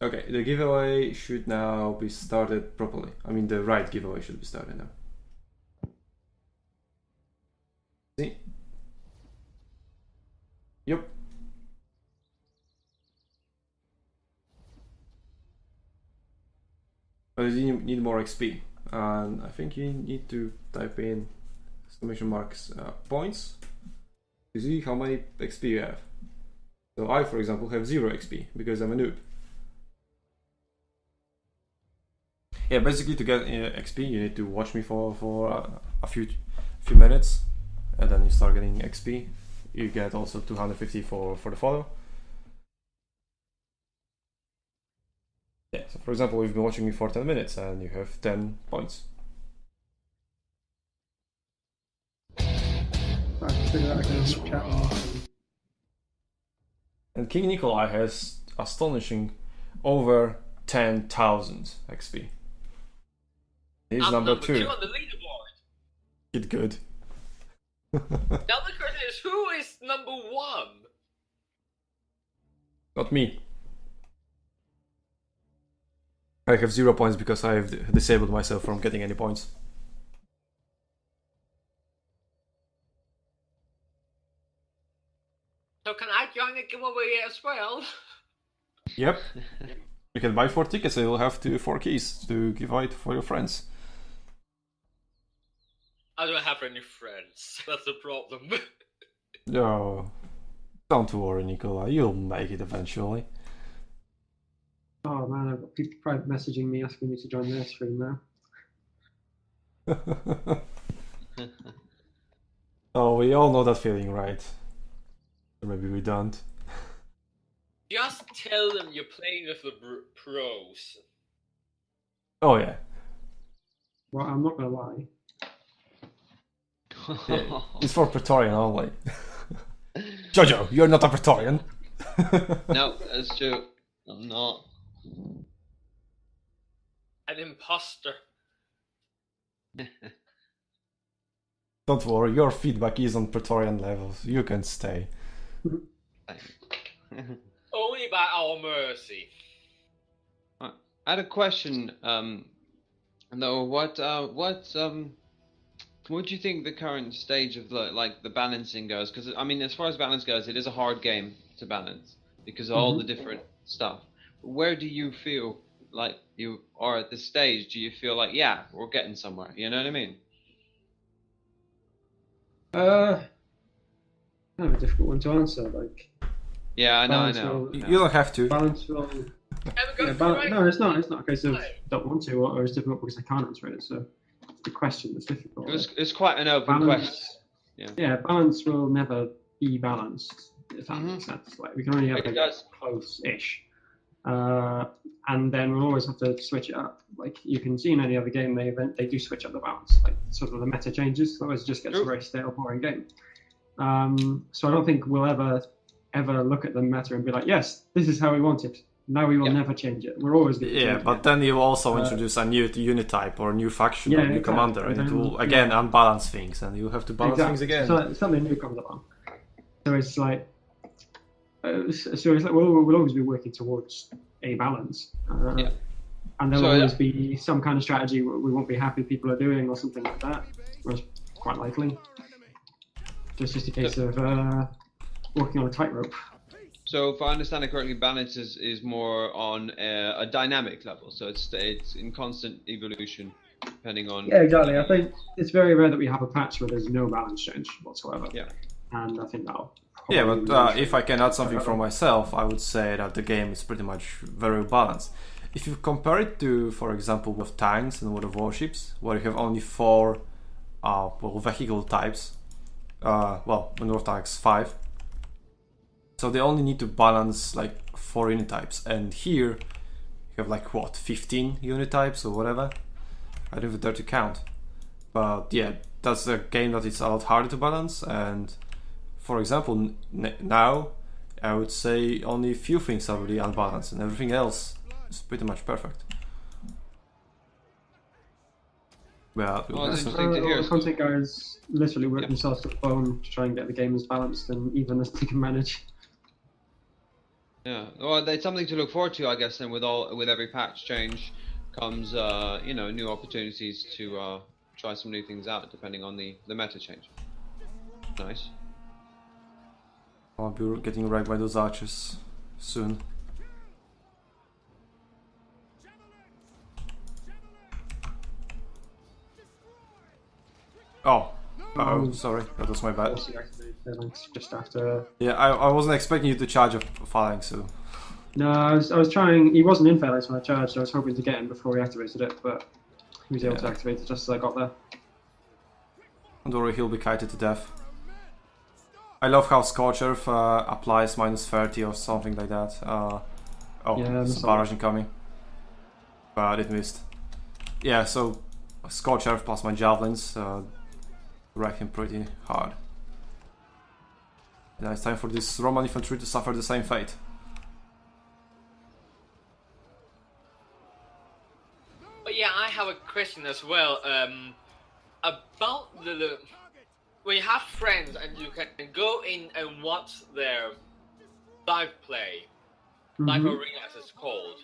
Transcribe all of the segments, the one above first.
Okay, the giveaway should now be started properly. I mean, the right giveaway should be started now. See? Yep. But you need more XP, and I think you need to type in exclamation marks points to see how many XP you have. So I, for example, have 0 XP because I'm a noob. Yeah, basically to get XP, you need to watch me for a few minutes, and then you start getting XP. You get also 250 for the follow. Yeah, so for example, you've been watching me for 10 minutes and you have 10 points. And King Nikolai has astonishing over 10,000 XP. He's number 2 on the leaderboard. Get good. Now the question is, who is number 1? Not me. I have 0 points because I have disabled myself from getting any points. So can I join the giveaway as well? Yep. You can buy 4 tickets and you'll have 4 keys to give away for your friends. I don't have any friends. That's the problem. No. Don't worry, Nicola. You'll make it eventually. Oh man, I've got people private messaging me asking me to join their stream now. Oh, we all know that feeling, right? Or maybe we don't. Just tell them you're playing with the pros. Oh yeah. Well, I'm not gonna lie. Yeah, it's for Praetorian only. Jojo, you're not a Praetorian. No, that's true. I'm not. An imposter. Don't worry, your feedback is on Praetorian levels. You can stay. Only by our mercy. I had a question. Though, what do you think the current stage of the balancing goes? Because I mean, as far as balance goes, it is a hard game to balance because of all the different stuff. But where do you feel like you are at this stage? Do you feel like, yeah, we're getting somewhere? You know what I mean? Kind of a difficult one to answer. Like, yeah, I know. You don't have to. Balance will. No, it's not. It's not a case of don't want to, or it's difficult because I can't answer it. So it's the question that's difficult. It's quite an open question. Yeah, balance will never be balanced. If that makes sense. Like we can only have close-ish, and then we'll always have to switch it up. Like you can see in any other game, they do switch up the balance. Like sort of the meta changes, otherwise it just gets a very stale, boring game. So I don't think we'll ever look at the meta and be like, yes, this is how we want it. Now we will never change it. We're always going to change but it. then you also introduce a new unit type or a new faction or a new commander, and it will again unbalance things, and you have to balance things again. So something new comes along. So it's like, we'll always be working towards a balance, and there will always be some kind of strategy we won't be happy people are doing or something like that. Which quite likely. It's just a case of walking on a tightrope. So if I understand it correctly, balance is more on a dynamic level. So it's in constant evolution, depending on. Yeah, exactly. I think it's very rare that we have a patch where there's no balance change whatsoever. Yeah. And I think that'll. Yeah, but if I can add something from myself, I would say that the game is pretty much very balanced. If you compare it to, for example, with tanks and World of Warships, where you have only 4 vehicle types, in World of Tanks 5. So they only need to balance like 4 unit types, and here you have like 15 unit types or whatever. I don't even dare to count. But yeah, that's a game that is a lot harder to balance, and for example, now I would say only a few things are really unbalanced, and everything else is pretty much perfect. Well, the content guys literally work themselves to the bone to try and get the game as balanced and even as they can manage. Yeah, well, it's something to look forward to, I guess. Then with every patch change comes, you know, new opportunities to try some new things out, depending on the meta change. Nice. I'll be getting wrecked by those archers soon. Oh. Oh, sorry, that was my bad. Just after. Yeah, I wasn't expecting you to charge a phalanx, so. No, I was trying. He wasn't in phalanx when I charged. I was hoping to get him before he activated it, but he was able to activate it just as I got there. Don't worry, he'll be kited to death. I love how Scorch Earth applies -30 or something like that. Oh, Yeah, there's a barrage incoming. But it missed. Yeah, so Scorch Earth plus my javelins wreck him pretty hard. Now it's time for this Roman infantry to suffer the same fate. But yeah, I have a question as well. About the when you have friends and you can go in and watch their live play, live arena as it's called.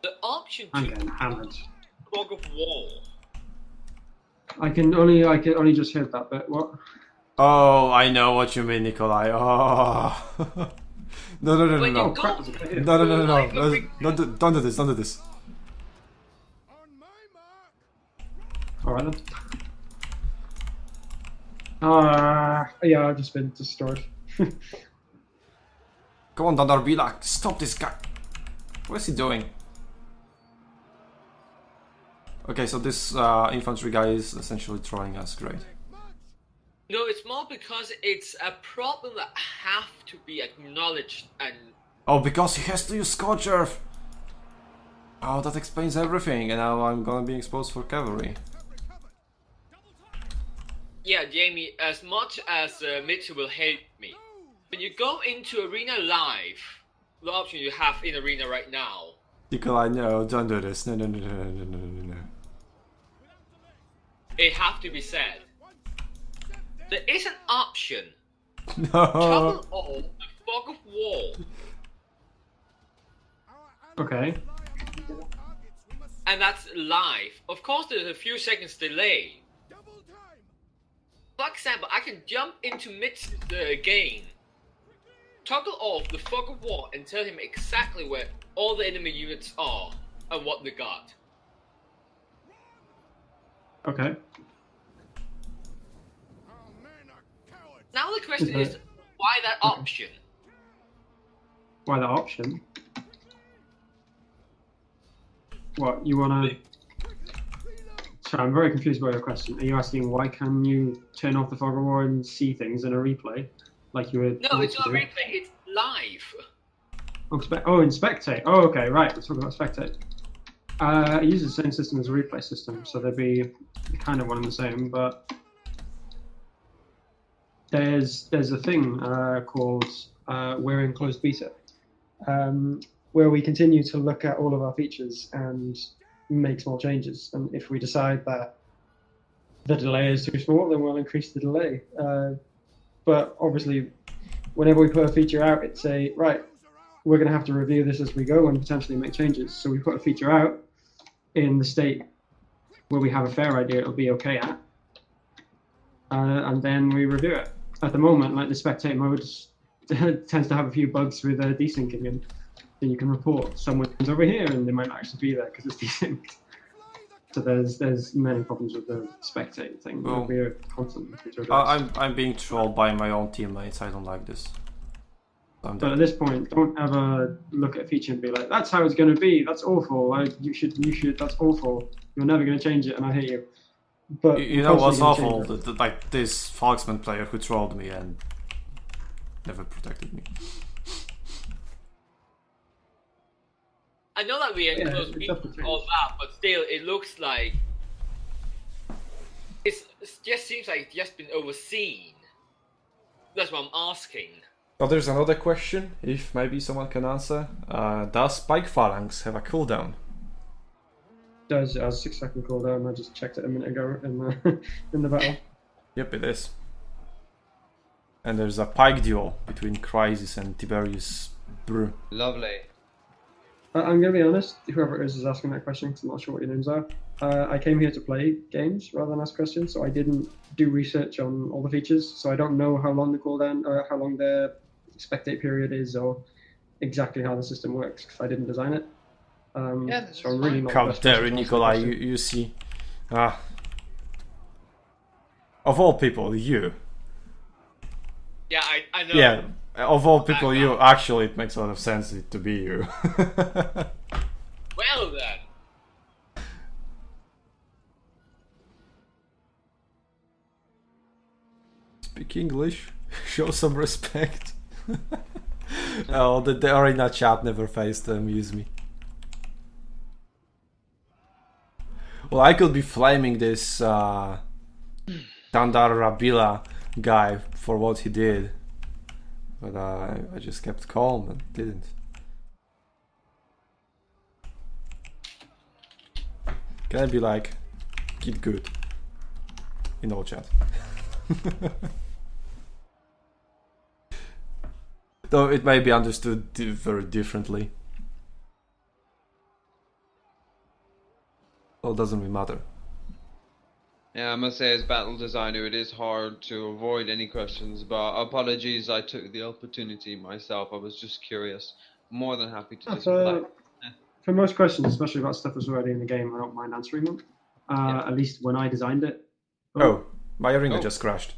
The option I'm to getting hammered. Fog of War. I can only just hit that bit. What? Oh, I know what you mean, Nikolai. Oh. No. When you go, No. Don't do this. Don't do this. Alright then. Yeah, I've just been destroyed. Come on, Dandar Bilak, stop this guy. What is he doing? Okay, so this infantry guy is essentially trolling us. Great. No, it's more because it's a problem that have to be acknowledged and. Oh, because he has to use Scorch Earth. Oh, that explains everything, and now I'm gonna be exposed for cavalry. Yeah, Jamie, as much as Mitchell will hate me, when you go into Arena Live, the option you have in Arena right now. Nikolai, no, don't do this. No. It have to be said. There is an option. No. Toggle on the Fog of War. Okay. And that's live. Of course, there's a few seconds delay. For example, I can jump into mid the game, toggle off the Fog of War, and tell him exactly where all the enemy units are and what they got. Okay. Now the question is, why that option? Why that option? What, you wanna... Sorry, I'm very confused by your question. Are you asking why can you turn off the Fog of War and see things in a replay? Like you would... No, it's not replay, it's live. Oh, in Spectate. Oh, okay, right. We're talking about Spectate. It uses the same system as a replay system, so they'd be kind of one and the same, but... There's a thing called We're in Closed Beta, where we continue to look at all of our features and make small changes. And if we decide that the delay is too small, then we'll increase the delay. But obviously, whenever we put a feature out, it's right, we're going to have to review this as we go and potentially make changes. So we put a feature out in the state where we have a fair idea it'll be okay at, and then we review it. At the moment, like the spectate mode tends to have a few bugs with desyncing, and then you can report someone's over here and they might not actually be there because it's desynced. So there's many problems with the spectate thing. Well, we're constantly I'm being trolled by my own teammates. I don't like this. But at this point, don't ever look at a feature and be like, "That's how it's going to be. That's awful. You should. That's awful. You're never going to change it, and I hate you." But you know what's awful? Like this Foxman player who trolled me and never protected me. I know that we enclose all that, but still, it looks like it just seems like it's just been overseen. That's what I'm asking. Oh, there's another question. If maybe someone can answer. Does Spike Phalanx have a cooldown? Does a 6-second cooldown? I just checked it a minute ago in the battle. Yep, it is. And there's a pike duel between Crysis and Tiberius Brr. Lovely. I'm going to be honest, whoever it is asking that question, because I'm not sure what your names are. I came here to play games rather than ask questions, so I didn't do research on all the features, so I don't know how long the cooldown or how long the spectate period is, or exactly how the system works, because I didn't design it. So I'm really not. How dare you, Nikolai, you see. Of all people, you. Yeah, I know. Yeah, of all people, you. Actually, it makes a lot of sense to be you. Well then. Speak English. Show some respect. Oh, the arena chat never fails to amuse me. Well, I could be flaming this Tandar Rabila guy for what he did, but I just kept calm and didn't. Can I be like, keep good in all chat? Though it may be understood very differently. Well, it doesn't really matter. Yeah, I must say, as battle designer, it is hard to avoid any questions, but apologies, I took the opportunity myself. I was just curious. More than happy to just for most questions, especially about stuff that's already in the game, I don't mind answering them. At least when I designed it. Oh, my arena just crashed.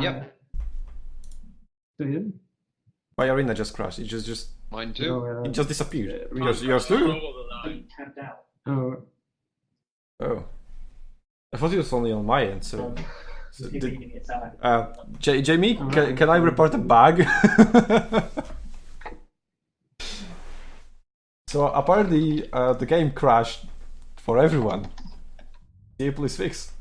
Yep. My arena just crashed. It just Mine too. it just disappeared. Yours too? Oh. Oh. I thought it was only on my end, so... Jamie, can I report a bug? So apparently the game crashed for everyone. Can you please fix?